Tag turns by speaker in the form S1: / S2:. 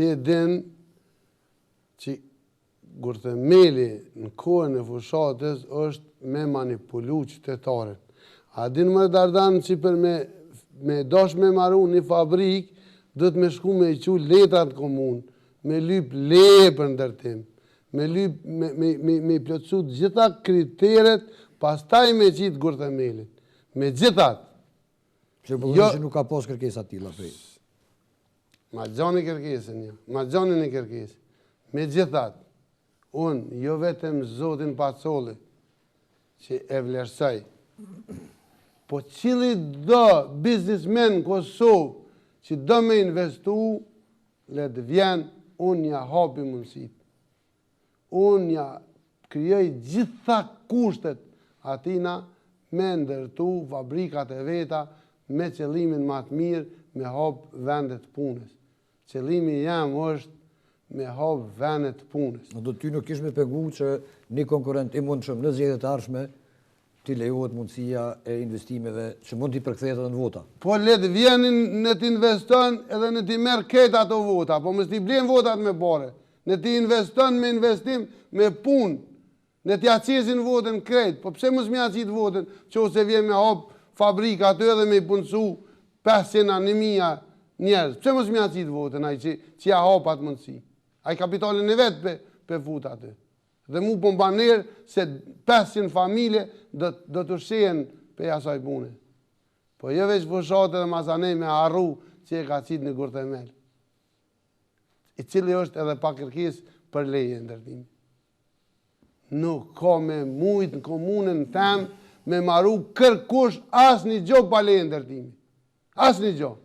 S1: ti din që Gurthemeli në kohën e fushatës është me manipulu qytetarin. A din më Dardan që për me dosh me maru një fabrik, dhëtë me shku me i qu letrat komunë, me lyp leje për ndërtim, me i plotësu gjitha kriteret, pas taj me qitë Gurthemelin. Me gjithat.
S2: Që përgjën që nuk ka pos kërkesa tila prej.
S1: Ma gjoni kërkesin, jo. Ma gjoni një kërkesin. Me gjithat. Unë, jo vetëm Zotin Pacoli, që e vlerësaj, po cili do biznismen Kosovë që do me investu, le të vjen, unë ja hapi mundësit. Unë ja kryoj gjitha kushtet atina me ndërtu fabrikat e veta me qëllimin më të mirë me hap vendet punës. Qëllimi jam është me hap vendet punës.
S2: Do ty nuk ish me pengu që një konkurent i mund shumë në zgjedhjet e ardhshme ti lejohet mundësia e investimeve që mund t'i përkthehet edhe në vota.
S1: Po letë vjenin në t'investon edhe në t'i merë ketë ato vota, po mës t'i blen votat me bare. Në t'i investon me investim me punë, në t'i aqesin votën krejt. Po pse mës mi aqit votën që ose vjen me hap fabrika aty edhe me i punësu 500.000 njerëz. Pse mës mi aqit votën ai që ja hap atë mundësi. Ai kapitalin e vetë pe fut aty. Dhe mu po mbaner se 500 familje do të shenë pe asaj pune. Po jo veç fushatë dhe masanej me arru që e ka qitë në Gurthemel. I cili është edhe pa kërkes për leje ndërtimi. Nuk ka me mujtë në komunën temë me maru kërkush as një gjo pa leje ndërtimi. As një gjo.